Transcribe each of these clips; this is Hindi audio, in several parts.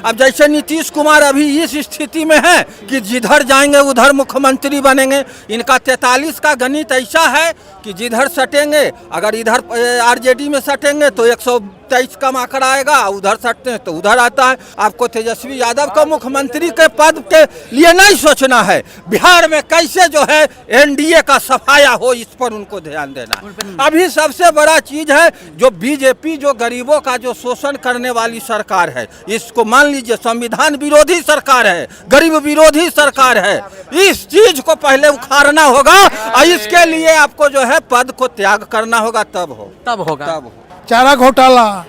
अब जैसे नीतीश कुमार अभी इस स्थिति में है कि जिधर जाएंगे उधर मुख्यमंत्री बनेंगे। इनका 43 का गणित ऐसा है कि जिधर सटेंगे, अगर इधर आरजेडी में सटेंगे तो 123 का आंकड़ा आएगा, उधर सटते हैं तो उधर आता है। आपको तेजस्वी यादव को मुख्यमंत्री के पद के लिए नहीं सोचना है, बिहार में कैसे जो है एनडीए का सफाया हो, इस पर उनको ध्यान देना है। अभी सबसे बड़ा चीज है जो बीजेपी जो गरीबों का जो शोषण करने वाली सरकार है, इसको मान लीजिए संविधान विरोधी सरकार है, गरीब विरोधी सरकार है। इस चीज को पहले उखाड़ना होगा और इसके लिए आपको जो है पद को त्याग करना होगा, तब होगा। चारा घोटाला,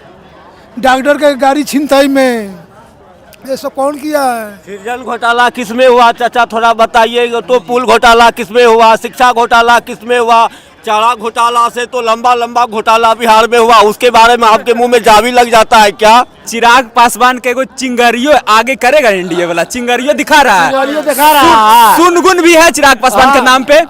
डॉक्टर के गाड़ी छिनताई में, ये सब कौन किया है? सृजन घोटाला किसमें हुआ चाचा, थोड़ा बताइए। तो पुल घोटाला किसमें हुआ, शिक्षा घोटाला किसमें हुआ, चारा घोटाला से तो लंबा लंबा घोटाला बिहार में हुआ, उसके बारे में आपके मुंह में जावी लग जाता है क्या? चिराग पासवान के कोई चिंगारियों आगे करेगा एनडीए वाला, चिंगारियों दिखा रहा है, सुनगुन भी है चिराग पासवान के नाम पे।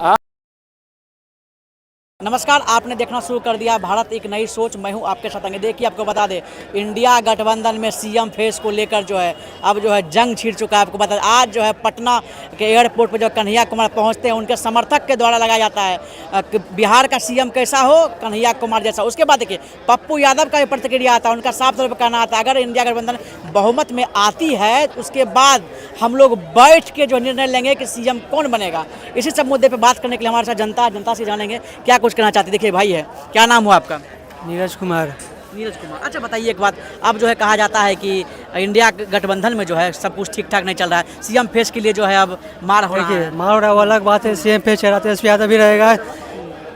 नमस्कार, आपने देखना शुरू कर दिया भारत एक नई सोच। मैं हूं आपके साथ आगे। देखिए, आपको बता दें, इंडिया गठबंधन में सीएम फेस को लेकर जो है अब जो है जंग छिड़ चुका है। आपको बता दें, आज जो है पटना के एयरपोर्ट पर जो कन्हैया कुमार पहुंचते हैं, उनके समर्थक के द्वारा लगाया जाता है कि बिहार का सीएम कैसा हो, कन्हैया कुमार जैसा। उसके बाद देखिए, पप्पू यादव का प्रतिक्रिया आता है, उनका साफ तौर पर कहना आता है अगर इंडिया गठबंधन बहुमत में आती है तो उसके बाद हम लोग बैठ के जो निर्णय लेंगे कि सीएम कौन बनेगा। इसी सब मुद्दे पर बात करने के लिए हमारे साथ जनता से जानेंगे क्या कुछ कहना चाहते। देखिए भाई है, क्या नाम हुआ आपका? नीरज कुमार। अच्छा बताइए एक बात, अब जो है कहा जाता है कि इंडिया गठबंधन में जो है सब कुछ ठीक ठाक नहीं चल रहा है, सीएम फेस के लिए जो है अब मार हो रहा है। मार हो रहा है वो अलग बात है, सीएम फेस चेहरा तेजस्वी यादव भी रहेगा,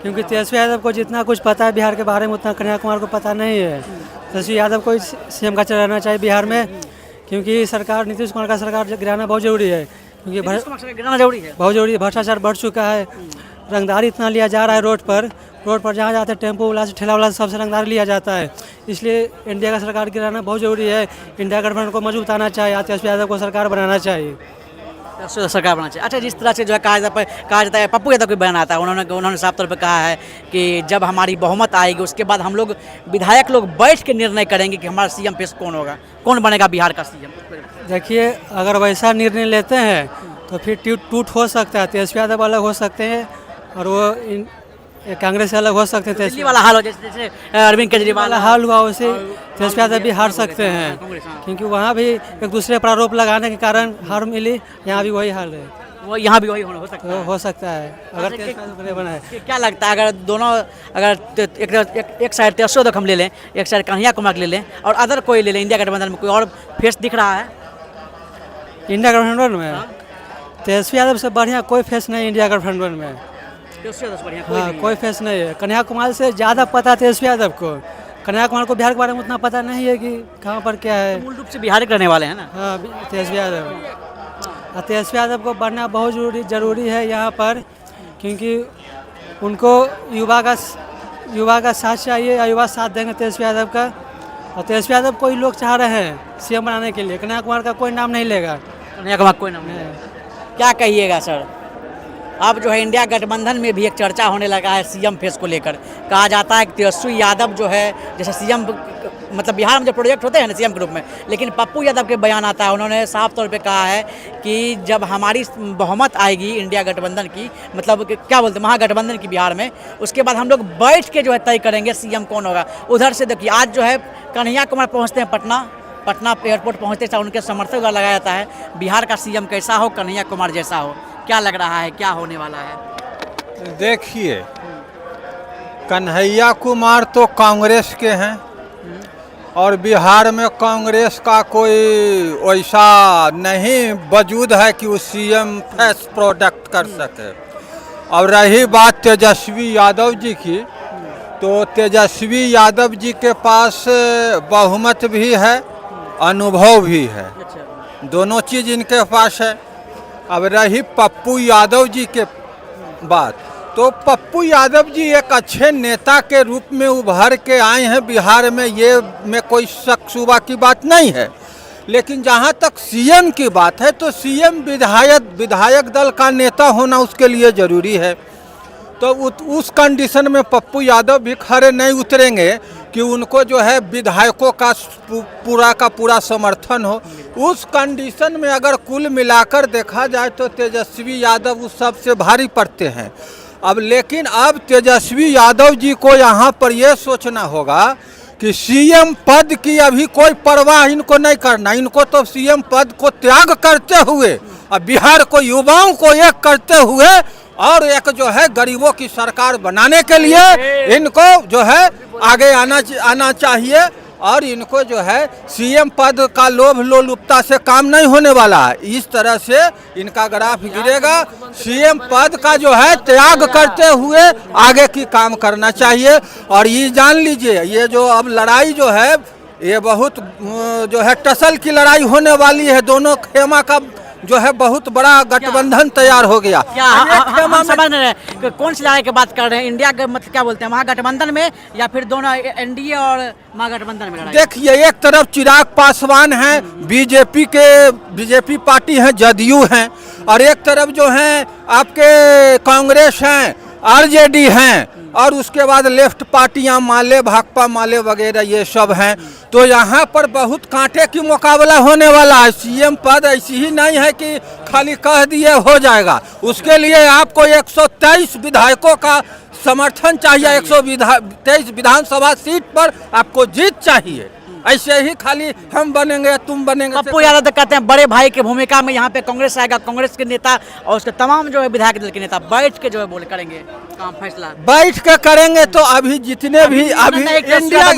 क्योंकि तेजस्वी यादव को जितना कुछ पता है बिहार के बारे में उतना कन्हैया कुमार को पता नहीं है। तेजस्वी यादव को सीएम का चेहरा रहना चाहिए बिहार में, क्योंकि सरकार नीतीश कुमार का सरकार गिराना बहुत जरूरी है, क्योंकि गिराना जरूरी है, बहुत जरूरी है। भ्रष्टाचार बढ़ चुका है, रंगदारी इतना लिया जा रहा है, रोड पर जहाँ जाते हैं टेम्पो वाला से ठेला वाला से सबसे रंगदारी लिया जाता है। इसलिए इंडिया का सरकार गिराना बहुत जरूरी है। इंडिया गठबंधन को मजबूत आना चाहिए, तेजस्वी यादव को सरकार बनाना चाहिए, सरकार बनाना चाहिए। अच्छा, जिस तरह से जो है कहा जाता है पप्पू यादव को बयान आता है, उन्होंने साफ तौर पर कहा है कि जब हमारी बहुमत आएगी उसके बाद हम लोग विधायक लोग बैठ के निर्णय करेंगे कि हमारा सीएम पेश कौन होगा, कौन बनेगा बिहार का सीएम। देखिए, अगर वैसा निर्णय लेते हैं तो फिर टूट हो सकता है, तेजस्वी यादव अलग हो सकते हैं और वो कांग्रेस से अलग हो सकते हैं। दिल्ली वाला हाल हो जैसे अरविंद केजरीवाल हाल हुआ, वैसे तेजस्वी यादव भी हार सकते हैं, क्योंकि वहाँ भी एक दूसरे पर आरोप लगाने के कारण हार मिली। यहाँ भी वही हाल है, वो यहाँ भी वही हो सकता है अगर तेजस्वी बनाए। क्या लगता है अगर दोनों, अगर एक साइड तेजस्वी यादव हम ले लें, एक साइड कन्हैया कुमार ले लें और अदर कोई ले लें, इंडिया गठबंधन में कोई और फेस दिख रहा है? इंडिया गठबंधन में तेजस्वी यादव से बढ़िया कोई फेस नहीं इंडिया गठबंधन में। हाँ, कोई फेस नहीं है। कन्हैया कुमार से ज़्यादा पता तेजस्वी यादव को, कन्हैया कुमार को बिहार के बारे में उतना पता नहीं है कि कहाँ पर क्या है। मूल रूप से बिहार के रहने वाले हैं ना। हाँ, तेजस्वी यादव को बढ़ना बहुत जरूरी है यहाँ पर, क्योंकि उनको युवा का साथ चाहिए, युवा साथ देंगे तेजस्वी यादव का। और तेजस्वी यादव कोई लोग चाह रहे हैं सीएम बनाने के लिए, कन्हैया कुमार का कोई नाम नहीं लेगा। कन्हैया कुमार कोई नाम नहीं। क्या कहिएगा सर, अब जो है इंडिया गठबंधन में भी एक चर्चा होने लगा है सीएम फेस को लेकर। कहा जाता है कि तेजस्वी यादव जो है जैसे सीएम, मतलब बिहार में जो प्रोजेक्ट होते हैं ना सीएम के रूप में, लेकिन पप्पू यादव के बयान आता है, उन्होंने साफ तौर पे कहा है कि जब हमारी बहुमत आएगी इंडिया गठबंधन की, मतलब क्या बोलते हैं महागठबंधन की बिहार में, उसके बाद हम लोग बैठ के जो है तय करेंगे सीएम कौन होगा। उधर से देखिए, आज जो है कन्हैया कुमार पहुँचते हैं पटना एयरपोर्ट पहुँचते हैं, उनके समर्थक द्वारा लगाया जाता है बिहार का सीएम कैसा हो, कन्हैया कुमार जैसा हो। क्या लग रहा है, क्या होने वाला है? देखिए, कन्हैया कुमार तो कांग्रेस के हैं और बिहार में कांग्रेस का कोई वैसा नहीं वजूद है कि वो सीएम फेस प्रोडक्ट कर सके। और रही बात तेजस्वी यादव जी की, तो तेजस्वी यादव जी के पास बहुमत भी है, अनुभव भी है, दोनों चीज़ इनके पास है। अब रही पप्पू यादव जी के बात, तो पप्पू यादव जी एक अच्छे नेता के रूप में उभर के आए हैं बिहार में, ये में कोई शक शुबा की बात नहीं है। लेकिन जहाँ तक सीएम की बात है, तो सीएम विधायक दल का नेता होना उसके लिए ज़रूरी है। तो उस कंडीशन में पप्पू यादव भी खड़े नहीं उतरेंगे कि उनको जो है विधायकों का पूरा का पूरा समर्थन हो। उस कंडीशन में अगर कुल मिलाकर देखा जाए तो तेजस्वी यादव उस सबसे भारी पड़ते हैं। अब लेकिन अब तेजस्वी यादव जी को यहाँ पर यह सोचना होगा कि सीएम पद की अभी कोई परवाह इनको नहीं करना। इनको तो सीएम पद को त्याग करते हुए अब बिहार को युवाओं को एक करते हुए और एक जो है गरीबों की सरकार बनाने के लिए इनको जो है आगे आना चाहिए। और इनको जो है सीएम पद का लोभ लोलुपता से काम नहीं होने वाला है। इस तरह से इनका ग्राफ गिरेगा। सीएम पद का जो है त्याग करते हुए आगे की काम करना चाहिए। और ये जान लीजिए, ये जो अब लड़ाई जो है ये बहुत जो है टसल की लड़ाई होने वाली है। दोनों खेमा का जो है बहुत बड़ा गठबंधन तैयार हो गया। क्या हम समझ नहीं रहे कि कौन सी लड़ाई की बात कर रहे हैं? इंडिया के मतलब क्या बोलते हैं, महागठबंधन में या फिर दोनों एनडीए और महागठबंधन में लड़ाई? देखिए, एक तरफ चिराग पासवान हैं, बीजेपी पार्टी है, जदयू हैं, और एक तरफ जो हैं आपके कांग्रेस हैं, आरजेडी हैं, और उसके बाद लेफ्ट पार्टियां माले, भाकपा माले वगैरह ये सब हैं। तो यहाँ पर बहुत कांटे की मुकाबला होने वाला है। सीएम पद ऐसी ही नहीं है कि खाली कह दिए हो जाएगा। उसके लिए आपको 123 विधायकों का समर्थन चाहिए। 123 विधानसभा सीट पर आपको जीत चाहिए। ऐसे ही खाली हम बनेंगे तुम बनेंगे। पप्पू यादव तो कहते हैं बड़े भाई की भूमिका में यहाँ पे कांग्रेस आएगा। कांग्रेस के नेता और उसके तमाम जो है विधायक दल के नेता बैठ के जो है बोले करेंगे काम, फैसला बैठ के करेंगे। तो अभी जितने भी अभी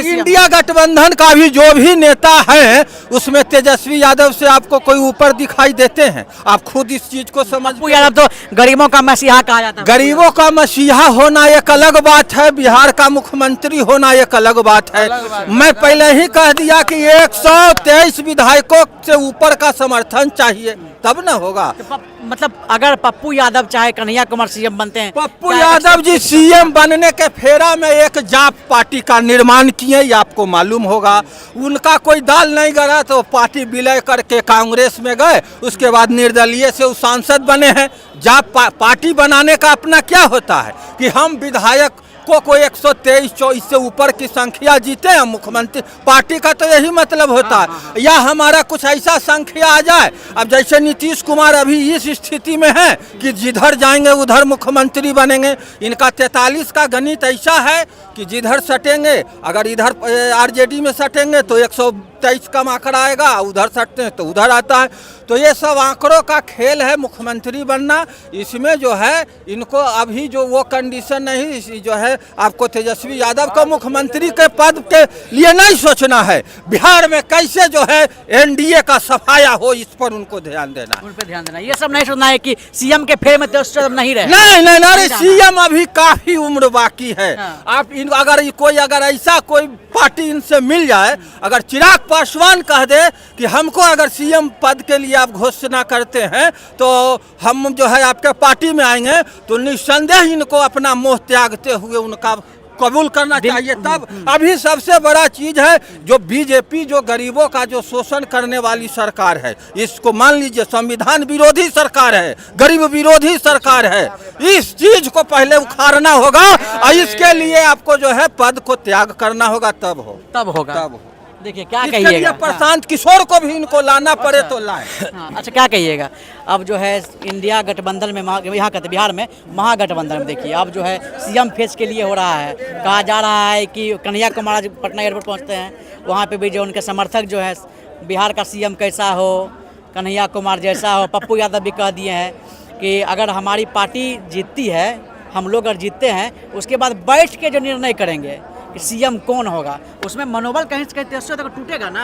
इंडिया गठबंधन का भी जो भी नेता है उसमें तेजस्वी यादव से आपको कोई ऊपर दिखाई देते हैं? आप खुद इस चीज को समझ। पप्पू यादव तो गरीबों का मसीहा कहा जाता है। गरीबों का मसीहा होना एक अलग बात है, बिहार का मुख्यमंत्री होना एक अलग बात है। मैं पहले ही कह दिया कि 123 विधायकों से ऊपर का समर्थन चाहिए, तब न होगा। मतलब अगर पप्पू यादव चाहे कन्हैया कुमार सीएम बनते हैं, पप्पू यादव जी सीएम बनने के फेरा में एक जाप पार्टी का निर्माण किए, ये आपको मालूम होगा। उनका कोई दाल नहीं गड़ा तो पार्टी विलय करके कांग्रेस में गए, उसके बाद निर्दलीय से उस सांसद बने हैं। जाप पार्टी बनाने का अपना क्या होता है कि हम विधायक को 123-24 से ऊपर की संख्या जीते हैं मुख्यमंत्री। पार्टी का तो यही मतलब होता है। या हमारा कुछ ऐसा संख्या आ जाए, अब जैसे नीतीश कुमार अभी इस स्थिति में है कि जिधर जाएंगे उधर मुख्यमंत्री बनेंगे। इनका 43 का गणित ऐसा है कि जिधर सटेंगे, अगर इधर आरजेडी में सटेंगे तो 123 का आंकड़ा आएगा, उधर सटते हैं तो उधर आता है। तो ये सब आंकड़ों का खेल है मुख्यमंत्री बनना। इसमें जो है इनको अभी जो वो कंडीशन नहीं, जो है आपको तेजस्वी यादव को मुख्यमंत्री के पद के लिए नहीं सोचना है। बिहार में कैसे जो है एनडीए का सफाया हो, इस पर उनको ध्यान देना, उन पर ध्यान देना। ये सब नहीं सोचना है कि सीएम के फेर में तेजस्वी यादव नहीं रहे। नहीं, सीएम अभी काफी उम्र बाकी है। आप अगर ऐसा कोई पार्टी इनसे मिल जाए, अगर चिराग पासवान कह दे कि हमको अगर सीएम पद के लिए आप घोषणा करते हैं तो हम जो है आपके पार्टी में आएंगे, तो निस्संदेह इनको अपना मोह त्यागते हुए उनका कबूल करना चाहिए। तब अभी सबसे बड़ा चीज है जो बीजेपी जो गरीबों का जो शोषण करने वाली सरकार है, इसको मान लीजिए संविधान विरोधी सरकार है, गरीब विरोधी सरकार है। इस चीज को पहले उखाड़ना होगा और इसके लिए आपको जो है पद को त्याग करना होगा, तब होगा। देखिए क्या कहिएगा, प्रशांत किशोर को भी इनको लाना पड़े तो लाए। अच्छा क्या कहिएगा अब जो है इंडिया गठबंधन में यहाँ कहते बिहार में महागठबंधन में देखिए अब जो है सीएम फेस के लिए हो रहा है। कहा जा रहा है कि कन्हैया कुमार पटना एयरपोर्ट पहुँचते हैं, वहाँ पे भी जो उनके समर्थक जो है बिहार का सीएम कैसा हो, कन्हैया कुमार जैसा हो। पप्पू यादव भी कह दिए हैं कि अगर हमारी पार्टी जीतती है, हम लोग अगर जीतते हैं, उसके बाद बैठ के जो निर्णय करेंगे कि सीएम कौन होगा, उसमें मनोबल कहीं से कहीं तेजस्वी यादव टूटेगा ना।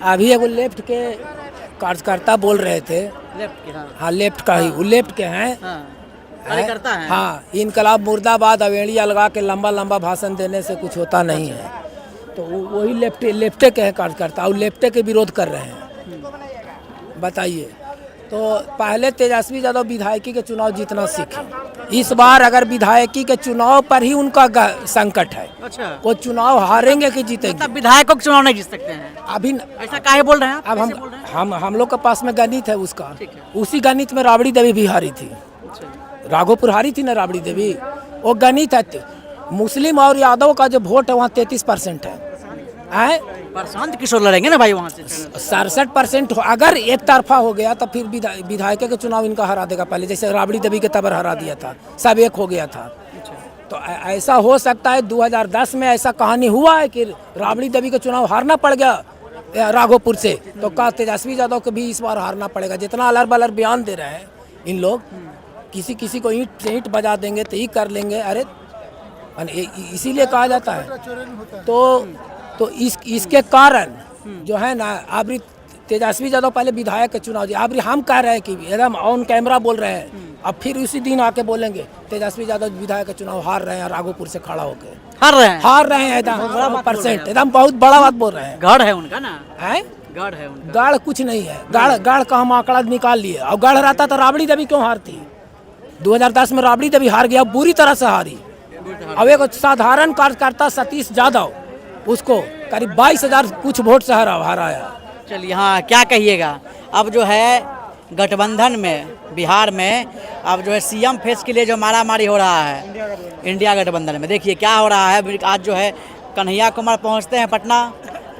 अभी एगो लेफ्ट के कार्यकर्ता बोल रहे थे, लेफ्ट के, हाँ लेफ्ट का ही, वो लेफ्ट के हैं, कार्यकर्ता हैं। हाँ, इनकलाब मुर्दाबाद अवेड़िया लगा के लंबा लंबा भाषण देने से कुछ होता नहीं है। तो वही लेफ्टे के हैं कार्यकर्ता, वो लेफ्टे के विरोध कर रहे हैं। बताइए, तो पहले तेजस्वी यादव विधायकी के चुनाव जीतना सीखे, इस बार अगर विधायकी के चुनाव पर ही उनका संकट है। अच्छा, वो चुनाव हारेंगे कि जीतेंगे? तब विधायकों के चुनाव नहीं जीत सकते हैं अभी। ऐसा काहे बोल रहे हैं आप? अब हम लोग के पास में गणित है उसका, उसी गणित में राबड़ी देवी भी हारी थी। राघोपुर हारी थी ना राबड़ी देवी, वो गणित है। मुस्लिम और यादव का जो वोट है वहाँ 33% है। आए प्रशांत किशोर लड़ेंगे ना भाई वहाँ से। 67% अगर एक तरफा हो गया तो फिर विधायक के चुनाव इनका हरा देगा। पहले जैसे राबड़ी देवी के तबर हरा दिया था, सब एक हो गया था। तो ऐसा हो सकता है 2010 में ऐसा कहानी हुआ है कि राबड़ी देवी का चुनाव हारना पड़ गया राघोपुर से, तो का तेजस्वी यादव को भी इस बार हारना पड़ेगा। जितना अलर बलर बयान दे रहे हैं इन लोग, किसी किसी को ईंट से ईंट बजा देंगे तो ये कर लेंगे। अरे इसीलिए कहा जाता है। तो इसके कारण जो है ना, अभी तेजस्वी यादव पहले विधायक के चुनाव दिया, अभी हम कह रहे हैं कि एकदम ऑन कैमरा बोल रहे हैं, अब फिर उसी दिन आके बोलेंगे तेजस्वी यादव विधायक का चुनाव हार रहे हैं राघोपुर से खड़ा होकर। हार रहे हैं एकदम %, एकदम बहुत बड़ा बात बोल रहे हैं। गढ़ है उनका ना, है गढ़ है उनका। गढ़ कुछ नहीं है, गढ़ का हम आंकड़ा निकाल लिए। और गढ़ रहता तो राबड़ी देवी क्यों हारती? 2010 में राबड़ी देवी हार गया, बुरी तरह से हारी। अब एक साधारण कार्यकर्ता सतीश यादव, उसको करीब 22,000 कुछ वोट से हराया। चलिए, हाँ, क्या कहिएगा अब जो है गठबंधन में बिहार में अब जो है सीएम फेस के लिए जो मारामारी हो रहा है इंडिया गठबंधन में, देखिए क्या हो रहा है। आज जो है कन्हैया कुमार पहुंचते हैं पटना,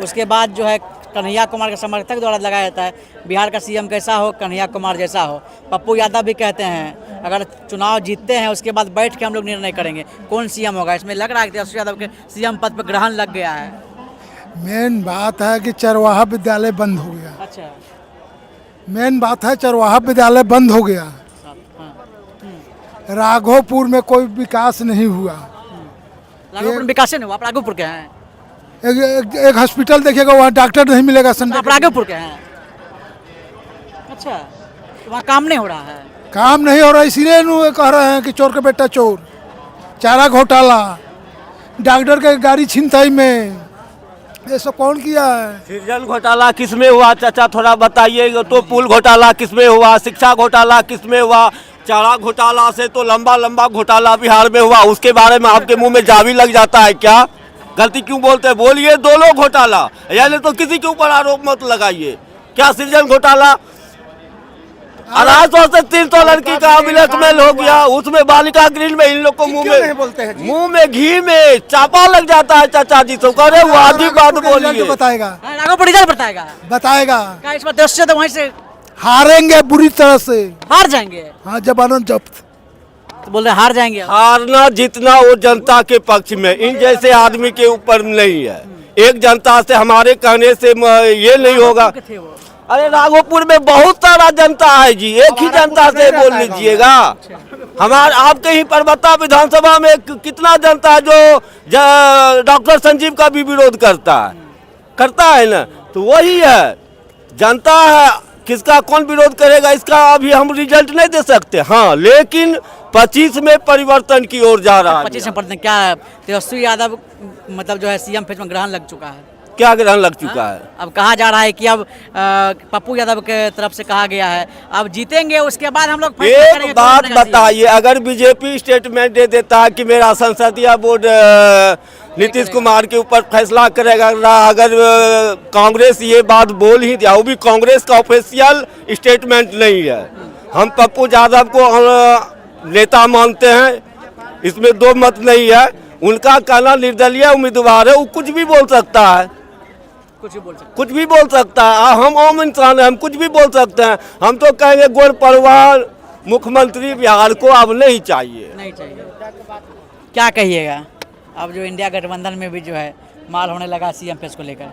उसके बाद जो है कन्हैया कुमार के समर्थक द्वारा लगाया जाता है बिहार का सीएम कैसा हो, कन्हैया कुमार जैसा हो। पप्पू यादव भी कहते हैं अगर चुनाव जीतते हैं उसके बाद बैठ के हम लोग निर्णय करेंगे कौन सीएम होगा। इसमें लग रहा है कि तेजस्वी यादव के सीएम पद पर ग्रहण लग गया है। मेन बात है कि चरवाहा विद्यालय बंद हो गया। अच्छा, मेन बात है चरवाहा विद्यालय बंद हो गया। राघोपुर में कोई विकास नहीं हुआ। राघोपुर में विकास नहीं हुआ। आप राघोपुर के हैं? एक हॉस्पिटल देखिएगा, वहाँ डॉक्टर नहीं मिलेगा। आप राघोपुर के हैं? अच्छा, तो वहाँ काम नहीं हो रहा है? काम नहीं हो रहा, इसीलिए कह रहे हैं कि चोर के बेटा चोर। चारा घोटाला, डॉक्टर के गाड़ी छिनताई में, ये सब कौन किया है? सृजन घोटाला किस में हुआ चाचा, थोड़ा बताइए। तो पुल घोटाला किस में हुआ, शिक्षा घोटाला किस में हुआ, चारा घोटाला से तो लंबा लंबा घोटाला बिहार में हुआ, उसके बारे में आपके मुंह में जावी लग जाता है क्या? गलती क्यों बोलते हैं? बोलिए दोनों घोटाला, यानी तो किसी के ऊपर आरोप मत लगाइए। क्या सृजन घोटाला 250 से 300 लड़की का अभिलेखमेल हो गया, उसमें बालिका गृह में इन लोग को मुंह में घी में चापा लग जाता है चाचा जी। तो करे वो आधी बात बोलिए। बताएगा, राघोपुर रिजल्ट बताएगा। क्या इस बार तेजस्वी तो वहीं से हारेंगे, बुरी तरह से हार जाएंगे। हाँ, जमानत जब्त। तो बोल रहे हार जाएंगे। हारना जीतना वो जनता के पक्ष में, इन जैसे आदमी के ऊपर नहीं है। एक जनता से हमारे कहने से ये नहीं होगा। अरे राघोपुर में बहुत सारा जनता है जी, एक ही जनता से बोल लीजिएगा। हमारे आपके ही परबत्ता विधानसभा में कितना जनता है जो डॉक्टर संजीव का भी विरोध करता है ना। तो वही है, जनता है, किसका कौन विरोध करेगा इसका अभी हम रिजल्ट नहीं दे सकते। हाँ, लेकिन 25 में परिवर्तन की ओर जा रहा है। 25 में परिवर्तन क्या? तेजस्वी यादव मतलब जो है सीएम फेस में ग्रहण लग चुका है। क्या ग्रहण लग चुका है? अब कहा जा रहा है कि अब पप्पू यादव के तरफ से कहा गया है अब जीतेंगे उसके बाद हम लोग फैसला करेंगे। एक बात बताइए, अगर बीजेपी स्टेटमेंट दे देता है कि मेरा संसदीय बोर्ड नीतीश कुमार के ऊपर फैसला करेगा, अगर कांग्रेस ये बात बोल ही दिया, वो भी कांग्रेस का ऑफिशियल स्टेटमेंट नहीं है। हम पप्पू यादव को नेता मानते हैं, इसमें दो मत नहीं है। उनका कहना निर्दलीय उम्मीदवार है, वो कुछ भी बोल सकता है, कुछ भी बोल सकता है। हम आम इंसान हैं, हम कुछ भी बोल सकते हैं। हम तो कहेंगे गोर परवार मुख्यमंत्री बिहार को अब नहीं चाहिए। क्या कहिएगा? अब जो इंडिया गठबंधन में भी जो है माल होने लगा सीएम फेस को लेकर,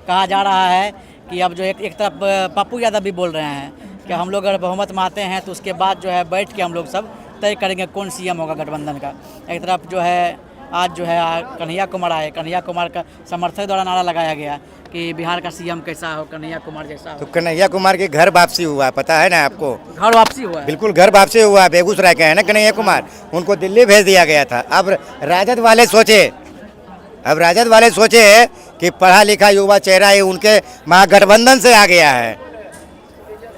कहा जा रहा है कि अब जो एक तरफ पप्पू यादव भी बोल रहे हैं कि हम लोग अगर बहुमत मानते हैं तो उसके बाद जो है बैठ के हम लोग सब तय करेंगे कौन सीएम होगा गठबंधन का। एक तरफ जो है आज जो है कन्हैया कुमार आए, कन्हैया कुमार का समर्थक द्वारा नारा लगाया गया कि बिहार का सीएम कैसा हो, कन्हैया कुमार जैसा हो। तो कन्हैया कुमार के घर वापसी हुआ, पता है ना आपको? घर वापसी हुआ है? बिल्कुल घर वापसी हुआ है। बेगूसराय के है ना कन्हैया कुमार, उनको दिल्ली भेज दिया गया था। अब राजद वाले सोचे कि पढ़ा लिखा युवा चेहरा है, उनके महागठबंधन से आ गया है,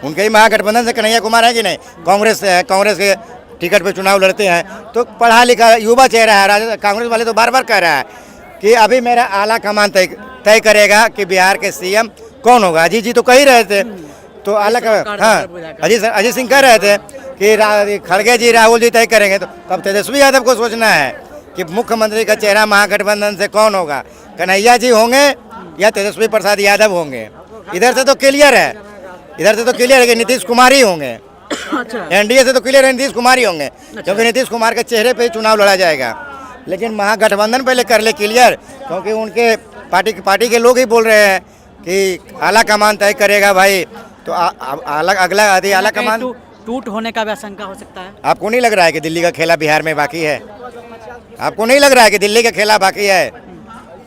उनके ही महागठबंधन से कन्हैया कुमार है कि नहीं, कांग्रेस के टिकट पे चुनाव लड़ते हैं, तो पढ़ा लिखा युवा चेहरा है। कांग्रेस वाले तो बार बार कह रहा है कि अभी मेरा आला कमान तय करेगा कि बिहार के सीएम कौन होगा। अजीत जी तो कह ही रहे थे, तो आला हाँ अजीत सिंह कह रहे थे कि खड़गे जी राहुल जी तय करेंगे। तो अब तेजस्वी यादव को सोचना है कि मुख्यमंत्री का चेहरा महागठबंधन से कौन होगा, कन्हैया जी होंगे या तेजस्वी प्रसाद यादव होंगे। इधर से तो क्लियर है, इधर से तो क्लियर है कि नीतीश कुमार ही होंगे। एनडीए से तो क्लियर है नीतीश कुमार ही होंगे, क्योंकि नीतीश कुमार के चेहरे पे ही चुनाव लड़ा जाएगा। लेकिन महागठबंधन पहले कर ले क्लियर, क्योंकि उनके पार्टी के लोग ही बोल रहे हैं कि आला कमान तय करेगा भाई, तो आला कमान टूट होने का भी आशंका हो सकता है। आपको नहीं लग रहा है कि दिल्ली का खेला बिहार में बाकी है? आपको नहीं लग रहा है कि दिल्ली का खेला बाकी है?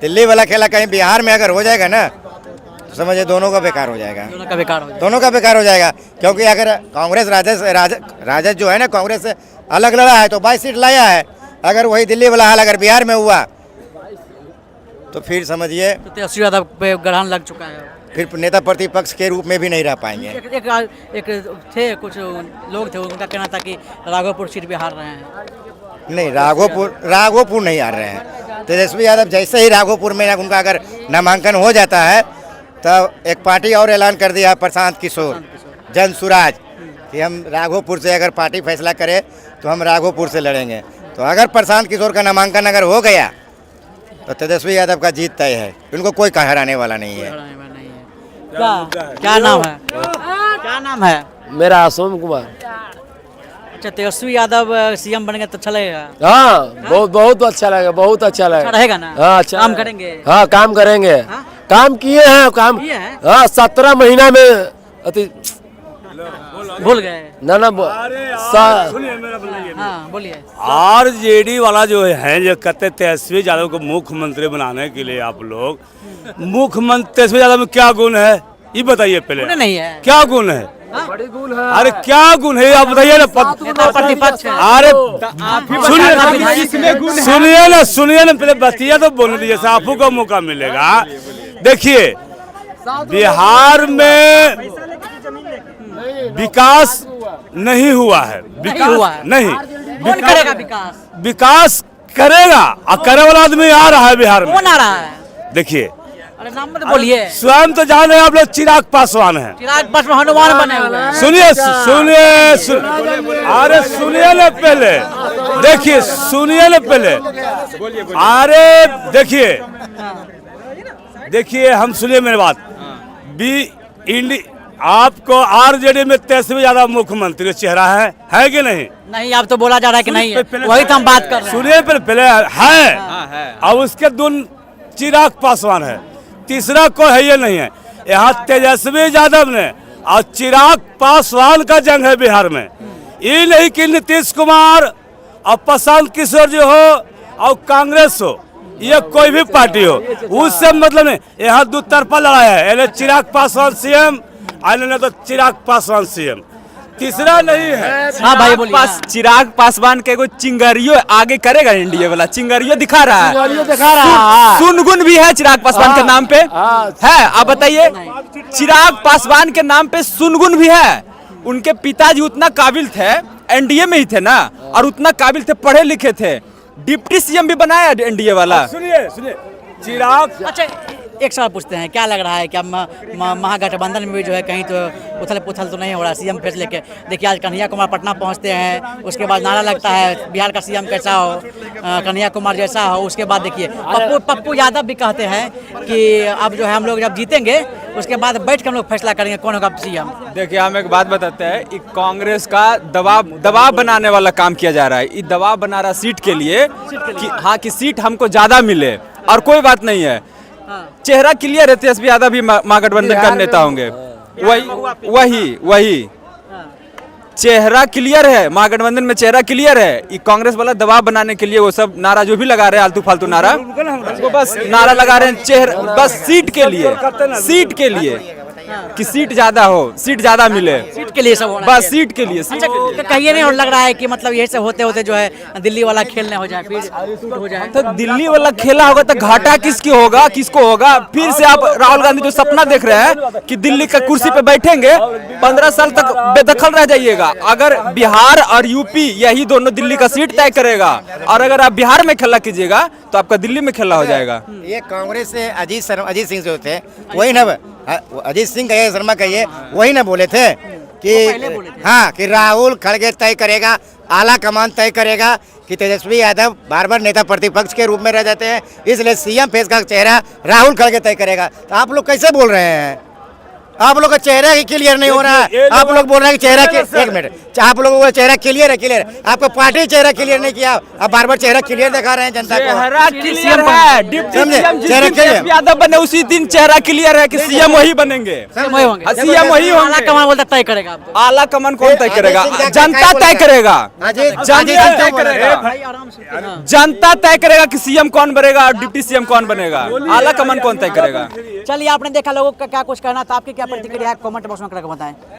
दिल्ली वाला खेला कहीं बिहार में अगर हो जाएगा ना, तो समझिए दोनों का बेकार हो जाएगा, दोनों का बेकार हो जाएगा। दोनों का बेकार हो जाएगा। क्योंकि अगर कांग्रेस राजद जो है ना, कांग्रेस से अलग लड़ा है तो 22 सीट लाया है। अगर वही दिल्ली वाला हाल अगर बिहार में हुआ तो फिर समझिए तो तेजस्वी यादव पे ग्रहण लग चुका है। फिर नेता प्रतिपक्ष के रूप में भी नहीं रह पाएंगे। एक थे कुछ लोग थे, उनका कहना था कि राघोपुर सीट भी हार रहे हैं। नहीं, राघोपुर नहीं हार रहे हैं। तेजस्वी यादव जैसे ही राघोपुर में उनका अगर नामांकन हो जाता है, तब एक पार्टी और ऐलान कर दिया प्रशांत किशोर जन सुराज कि हम राघोपुर से अगर पार्टी फैसला करे तो हम राघोपुर से लड़ेंगे। तो अगर प्रशांत किशोर का नामांकन अगर हो गया तो तेजस्वी यादव का जीत तय है, उनको कोई हराने वाला नहीं है। क्या नाम है? क्या नाम है? मेरा सोम कुमार। अच्छा, तेजस्वी यादव सीएम बनेंगे तो अच्छा लगेगा? हाँ, बहुत अच्छा लगेगा, बहुत अच्छा लगेगा। अच्छा रहेगा ना? हाँ, अच्छा काम करेंगे? हाँ, काम करेंगे। हाँ? काम किए हैं, काम किए हैं? हाँ, 17 महीना में अति भूल गए? ना हाँ, बोलिए। आरजेडी वाला जो है, जो कहते तेजस्वी यादव को मुख्यमंत्री बनाने के लिए आप लोग, मुख्यमंत्री तेजस्वी यादव में क्या गुण है ये बताइए पहले। गुण नहीं है? क्या गुण है? बड़ी गुण है। अरे क्या गुण है आप बताइए ना। प्रतिपक्ष है। अरे सुनिए ना पहले बतिया तो बोलने दीजिए, आपको को मौका मिलेगा। देखिए, बिहार में विकास नहीं हुआ है, नहीं। कौन करेगा विकास? विकास करेगा, और करे वाला आदमी आ रहा है बिहार में। कौन आ रहा है? देखिए, अरे नाम मत बोलिए। स्वयं तो जान रहे हैं आप लोग, चिराग पासवान है। चिराग पासवान हनुमान बने हुए हैं। सुनिए अरे सुनिए ना पहले, देखिए सुनिए ना पहले। अरे देखिए हम सुनिए मेरी बात। आपको आरजेडी में तेजस्वी यादव मुख्यमंत्री चेहरा है कि नहीं? नहीं, आप तो बोला जा रहा है कि नहीं है। वही तो हम बात कर रहे हैं। सुनिए पहले है, और उसके दून चिराग पासवान है, तीसरा कोई है ये नहीं है। यहाँ तेजस्वी यादव ने और चिराग पासवान का जंग है बिहार में। ये नहीं कि नीतीश कुमार और प्रशांत किशोर जो हो और कांग्रेस हो, ये कोई भी पार्टी हो, उससे मतलब नहीं। यहाँ दो तरफा लड़ाई है, चिराग पासवान सीएम, आने तो चिराग पासवान सीएम, तीसरा नहीं है। हाँ भाई बोलिए। चिराग पासवान के कोई चिंगारियों आगे करेगा? इंडिया वाला चिंगारियों दिखा रहा है, सुनगुन भी है चिराग पासवान के नाम पे है। आप बताइए, चिराग पासवान के नाम पे सुनगुन भी है। उनके पिताजी उतना काबिल थे, एनडीए में ही थे ना, और उतना काबिल थे, पढ़े लिखे थे, डिप्टी सीएम भी बनाया एनडीए वाला। सुनिए चिराग। अच्छा, एक सवाल पूछते हैं, क्या लग रहा है क्या महागठबंधन में भी जो है कहीं तो उथल पुथल तो नहीं हो रहा सीएम फेस लेके? देखिए, आज कन्हैया कुमार पटना पहुंचते हैं, उसके बाद नारा लगता है बिहार का सीएम कैसा हो, कन्हैया कुमार जैसा हो। उसके बाद देखिए पप्पू यादव भी कहते हैं कि अब जो है हम लोग जब जीतेंगे उसके बाद बैठ के हम लोग फैसला करेंगे कौन होगा सीएम। देखिए, हम एक बात बताते हैं, कांग्रेस का दबाव बनाने वाला काम किया जा रहा है। ये दबाव बना रहा सीट के लिए कि हाँ, कि सीट हमको ज्यादा मिले, और कोई बात नहीं है। चेहरा क्लियर है, तेजस्वी यादव भी महागठबंधन का नेता होंगे। वही चेहरा क्लियर है, महागठबंधन में चेहरा क्लियर है। ये कांग्रेस वाला दबाव बनाने के लिए वो सब नारा जो भी लगा रहे हैं, आलतू फालतू नारा, वो बस नारा लगा रहे हैं चेहरा, बस सीट के लिए कि सीट ज्यादा हो, सीट ज्यादा मिले, सीट के लिए सब हो रहा है। बस सीट के लिए। अच्छा, कहिए नहीं, और लग रहा है कि मतलब यही सब होते होते जो है दिल्ली वाला खेलने हो जाए, फिर टूट हो जाए। तो दिल्ली वाला खेला होगा तो घाटा किसको होगा? फिर से आप राहुल गांधी जो सपना देख रहे हैं कि दिल्ली का कुर्सी पे बैठेंगे, 15 साल तक बेदखल रह जाइएगा। अगर बिहार और यूपी यही दोनों दिल्ली का सीट तय करेगा, और अगर आप बिहार में खेला कीजिएगा तो आपका दिल्ली में खेला हो जाएगा। ये कांग्रेस से अजीत सिंह जो थे, वही ना अजीत सिंह शर्मा कहिए, वही ना बोले थे कि हाँ, कि राहुल खड़गे तय करेगा आला कमान तय करेगा कि तेजस्वी यादव बार बार नेता प्रतिपक्ष के रूप में रह जाते हैं, इसलिए सीएम फेस का चेहरा राहुल खड़गे तय करेगा। तो आप लोग कैसे बोल रहे हैं? आप लोग का चेहरा ही क्लियर नहीं हो रहा है। आप लोग बोल रहे हैं कि चेहरा एक मिनट, आप लोगों का चेहरा क्लियर है, क्लियर है। आपका पार्टी चेहरा क्लियर नहीं किया, आप बार बार चेहरा क्लियर दिखा रहे हैं जनता को। चेहरा क्लियर है, डिप्टी समझे? सीएम जिस चेहरा दिन क्लियर। तेजस्वी यादव बने उसी दिन चेहरा क्लियर है कि सीएम वही बनेंगे, सीएम वही होंगे। सीएम वही आला होंगे। कमान बोलता तय करेगा आपको। आला कमान कौन तय करेगा? अजय सिंह जनता तय करेगा, जनता तय करेगा, भाई आराम से हाँ। जनता तय करेगा कि सीएम कौन बनेगा और डिप्टी सीएम कौन बनेगा। आला कमान कौन तय करेगा? चलिए, आपने देखा लोगों का क्या कुछ कहना था, आपकी क्या प्रतिक्रिया है, कमेंट बॉक्स में करके बताएं।